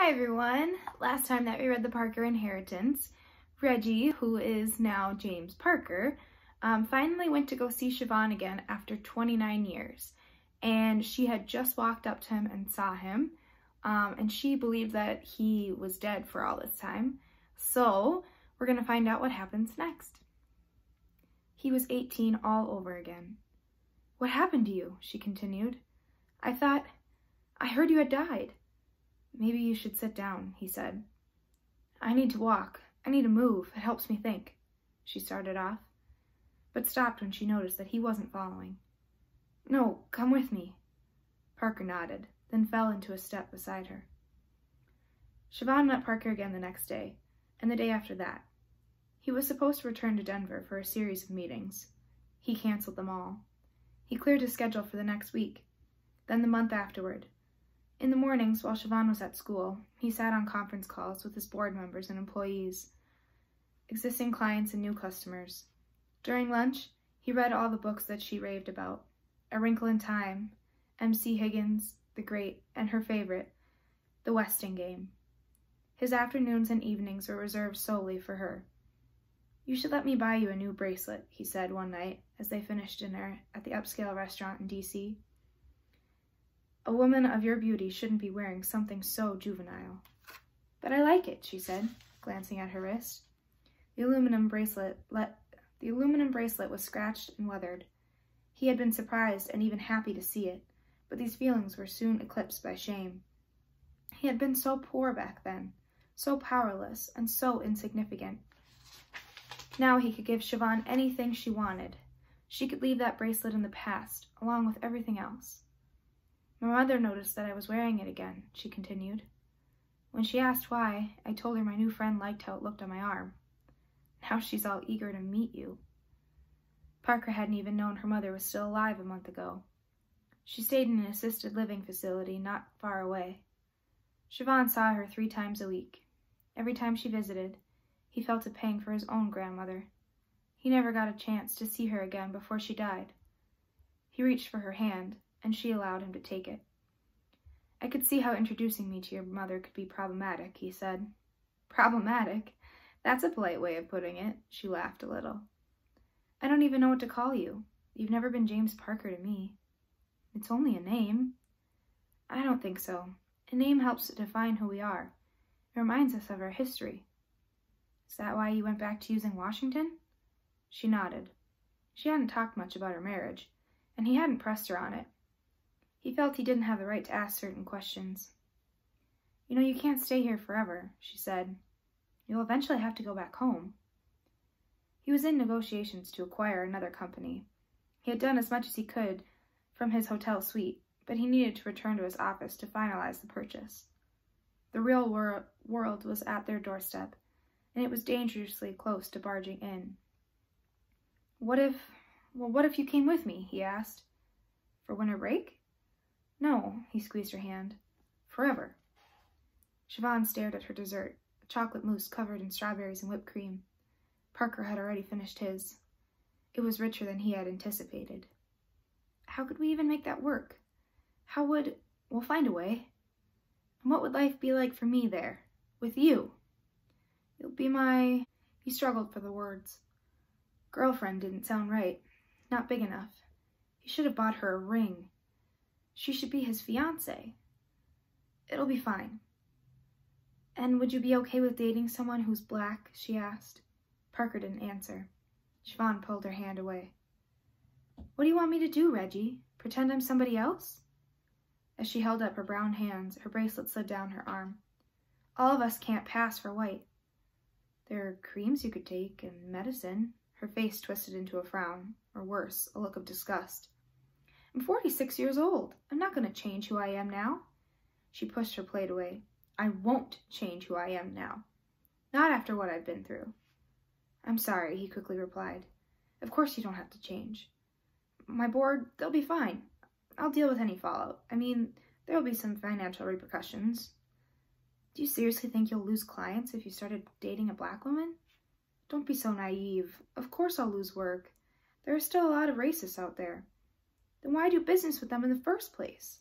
Hi everyone! Last time that we read the Parker Inheritance, Reggie, who is now James Parker, finally went to go see Siobhan again after 29 years. And she had just walked up to him and saw him, and she believed that he was dead for all this time. So we're going to find out what happens next. He was 18 all over again. "What happened to you?" she continued. I heard you had died." "Maybe you should sit down," he said. "I need to walk. I need to move. It helps me think," she started off, but stopped when she noticed that he wasn't following. "No, come with me." Parker nodded, then fell into a step beside her. Siobhan met Parker again the next day, and the day after that. He was supposed to return to Denver for a series of meetings. He canceled them all. He cleared his schedule for the next week, then the month afterward. In the mornings, while Siobhan was at school, he sat on conference calls with his board members and employees, existing clients and new customers. During lunch, he read all the books that she raved about: A Wrinkle in Time, M.C. Higgins, The Great, and her favorite, The Westing Game. His afternoons and evenings were reserved solely for her. "You should let me buy you a new bracelet," he said one night as they finished dinner at the upscale restaurant in D.C. "A woman of your beauty shouldn't be wearing something so juvenile." "But I like it," she said, glancing at her wrist. The aluminum bracelet was scratched and weathered. He had been surprised and even happy to see it, but these feelings were soon eclipsed by shame. He had been so poor back then, so powerless and so insignificant. Now he could give Siobhan anything she wanted. She could leave that bracelet in the past, along with everything else. "My mother noticed that I was wearing it again," she continued. "When she asked why, I told her my new friend liked how it looked on my arm. Now she's all eager to meet you." Parker hadn't even known her mother was still alive a month ago. She stayed in an assisted living facility not far away. Siobhan saw her 3 times a week. Every time she visited, he felt a pang for his own grandmother. He never got a chance to see her again before she died. He reached for her hand, and she allowed him to take it. "I could see how introducing me to your mother could be problematic," he said. "Problematic? That's a polite way of putting it," she laughed a little. "I don't even know what to call you. You've never been James Parker to me." "It's only a name." "I don't think so. A name helps to define who we are. It reminds us of our history." "Is that why you went back to using Washington?" She nodded. She hadn't talked much about her marriage, and he hadn't pressed her on it. He felt he didn't have the right to ask certain questions. "You know, you can't stay here forever," she said. "You'll eventually have to go back home." He was in negotiations to acquire another company. He had done as much as he could from his hotel suite, but he needed to return to his office to finalize the purchase. The real world was at their doorstep, and it was dangerously close to barging in. What if you came with me?" he asked. "For winter break?" "No," he squeezed her hand. "Forever." Siobhan stared at her dessert, a chocolate mousse covered in strawberries and whipped cream. Parker had already finished his. It was richer than he had anticipated. "How could we even make that work? We'll find a way. And what would life be like for me there, with you?" "You'll be my..." He struggled for the words. Girlfriend didn't sound right. Not big enough. He should have bought her a ring. She should be his fiancée. "It'll be fine." "And would you be okay with dating someone who's black?" she asked. Parker didn't answer. Siobhan pulled her hand away. "What do you want me to do, Reggie? Pretend I'm somebody else?" As she held up her brown hands, her bracelet slid down her arm. "All of us can't pass for white." "There are creams you could take, and medicine." Her face twisted into a frown, or worse, a look of disgust. "I'm 46 years old. I'm not going to change who I am now." She pushed her plate away. "I won't change who I am now. Not after what I've been through." "I'm sorry," he quickly replied. "Of course you don't have to change. My board, they'll be fine. I'll deal with any fallout. I mean, there'll be some financial repercussions." "Do you seriously think you'll lose clients if you started dating a black woman?" "Don't be so naive. Of course I'll lose work. There are still a lot of racists out there. Then why do business with them in the first place?"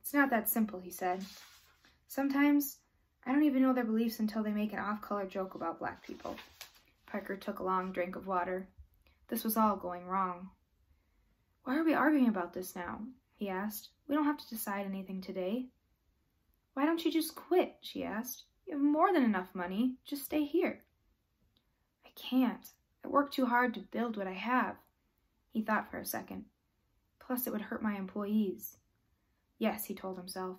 "It's not that simple," he said. Sometimes I don't even know their beliefs until they make an off-color joke about black people. Parker took a long drink of water. This was all going wrong. Why are we arguing about this now? He asked. We don't have to decide anything today. Why don't you just quit? She asked. You have more than enough money. Just stay here. I can't. I work too hard to build what I have. He thought for a second. Plus, it would hurt my employees. Yes, he told himself.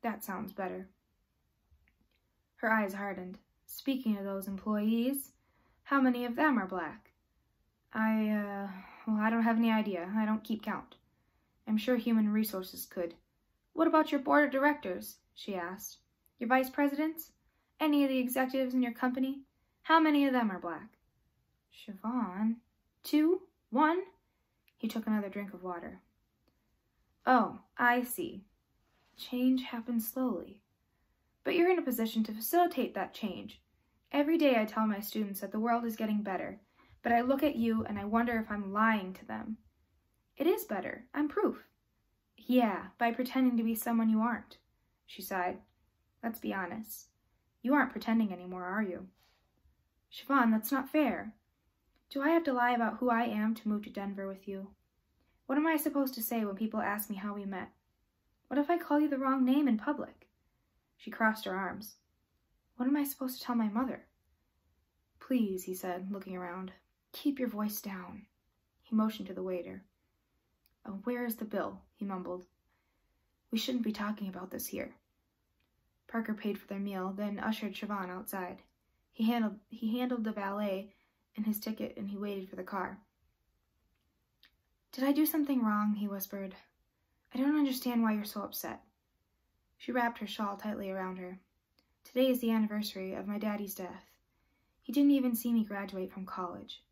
That sounds better. Her eyes hardened. Speaking of those employees, how many of them are black? I don't have any idea. I don't keep count. I'm sure human resources could. What about your board of directors? She asked. Your vice presidents? Any of the executives in your company? How many of them are black? Siobhan. 2? 1? He took another drink of water. Oh, I see. Change happens slowly. But you're in a position to facilitate that change. Every day I tell my students that the world is getting better, but I look at you and I wonder if I'm lying to them. It is better. I'm proof. Yeah, by pretending to be someone you aren't, she sighed. Let's be honest. You aren't pretending anymore, are you? Siobhan, that's not fair. Do I have to lie about who I am to move to Denver with you? What am I supposed to say when people ask me how we met? What if I call you the wrong name in public? She crossed her arms. What am I supposed to tell my mother? Please, he said, looking around. Keep your voice down. He motioned to the waiter. Oh, where is the bill? He mumbled. We shouldn't be talking about this here. Parker paid for their meal, then ushered Siobhan outside. He handled the valet and his ticket, and he waited for the car. Did I do something wrong? He whispered. I don't understand why you're so upset. She wrapped her shawl tightly around her. Today is the anniversary of my daddy's death. He didn't even see me graduate from college.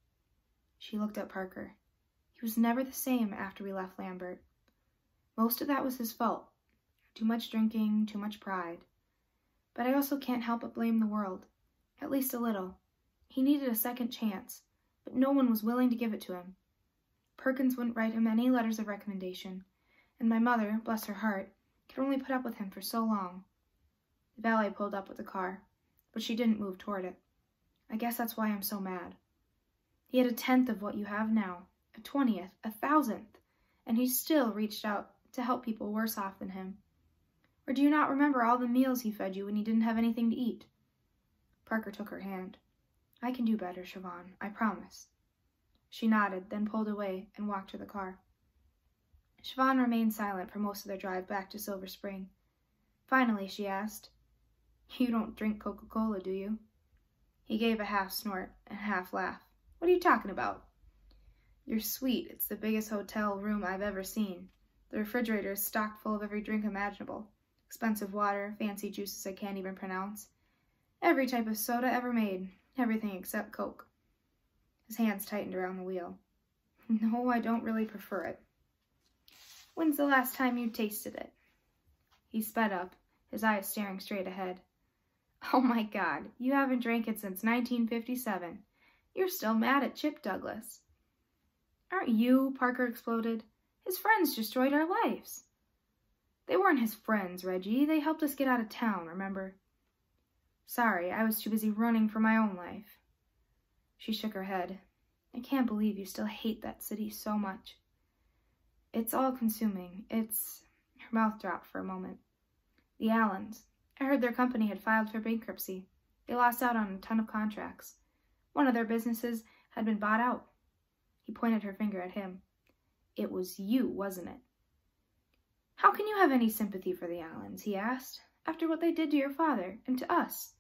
She looked at Parker. He was never the same after we left Lambert. Most of that was his fault. Too much drinking, too much pride. But I also can't help but blame the world. At least a little. He needed a second chance, but no one was willing to give it to him. Perkins wouldn't write him any letters of recommendation, and my mother, bless her heart, could only put up with him for so long. The valet pulled up with the car, but she didn't move toward it. I guess that's why I'm so mad. He had 1/10 of what you have now, 1/20th, 1,000th, and he still reached out to help people worse off than him. Or do you not remember all the meals he fed you when you didn't have anything to eat? Parker took her hand. I can do better, Siobhan, I promise. She nodded, then pulled away and walked to the car. Siobhan remained silent for most of their drive back to Silver Spring. Finally, she asked, You don't drink Coca-Cola, do you? He gave a half snort and half laugh. What are you talking about? You're sweet. It's the biggest hotel room I've ever seen. The refrigerator is stocked full of every drink imaginable. Expensive water, fancy juices I can't even pronounce. Every type of soda ever made. Everything except Coke. His hands tightened around the wheel. No, I don't really prefer it. When's the last time you tasted it? He sped up, his eyes staring straight ahead. Oh my God, you haven't drank it since 1957. You're still mad at Chip Douglas. Aren't you? Parker exploded. His friends destroyed our lives. They weren't his friends, Reggie. They helped us get out of town, remember? Sorry, I was too busy running for my own life. She shook her head. I can't believe you still hate that city so much. It's all-consuming. Her mouth dropped for a moment. The Allens. I heard their company had filed for bankruptcy. They lost out on a ton of contracts. One of their businesses had been bought out. He pointed her finger at him. It was you, wasn't it? How can you have any sympathy for the Allens, he asked, after what they did to your father and to us?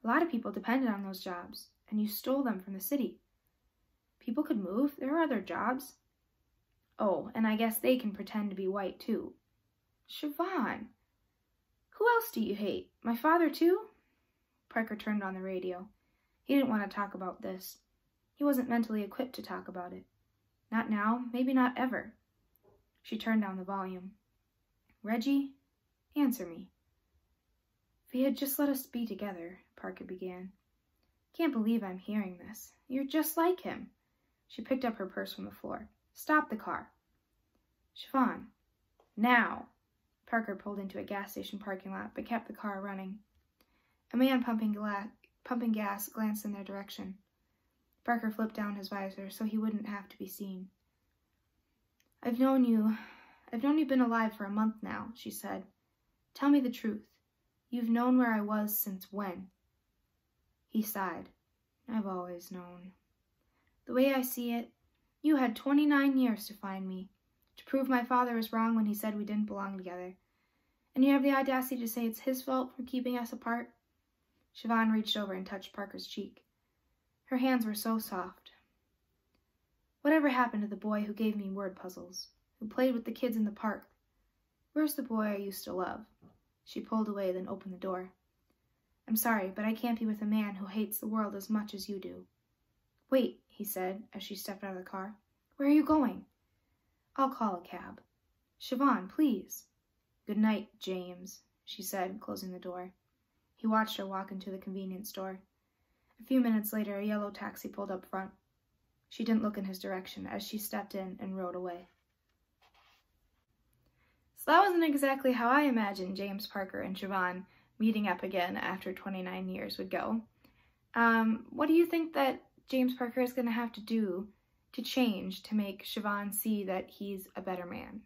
A lot of people depended on those jobs, and you stole them from the city. People could move. There are other jobs. Oh, and I guess they can pretend to be white, too. Siobhan! Who else do you hate? My father, too? Parker turned on the radio. He didn't want to talk about this. He wasn't mentally equipped to talk about it. Not now, maybe not ever. She turned down the volume. Reggie, answer me. If he had just let us be together, Parker began. Can't believe I'm hearing this. You're just like him. She picked up her purse from the floor. Stop the car. Siobhan, now. Parker pulled into a gas station parking lot, but kept the car running. A man pumping gas glanced in their direction. Parker flipped down his visor so he wouldn't have to be seen. I've known you've been alive for a month now, she said. Tell me the truth. You've known where I was since when? He sighed. I've always known. The way I see it, you had 29 years to find me, to prove my father was wrong when he said we didn't belong together. And you have the audacity to say it's his fault for keeping us apart? Siobhan reached over and touched Parker's cheek. Her hands were so soft. Whatever happened to the boy who gave me word puzzles, who played with the kids in the park? Where's the boy I used to love? She pulled away, then opened the door. I'm sorry, but I can't be with a man who hates the world as much as you do. Wait, he said, as she stepped out of the car. Where are you going? I'll call a cab. Siobhan, please. Good night, James, she said, closing the door. He watched her walk into the convenience store. A few minutes later, a yellow taxi pulled up front. She didn't look in his direction as she stepped in and rode away. So that wasn't exactly how I imagined James Parker and Siobhan meeting up again after 29 years would go. What do you think that James Parker is going to have to do to change to make Siobhan see that he's a better man?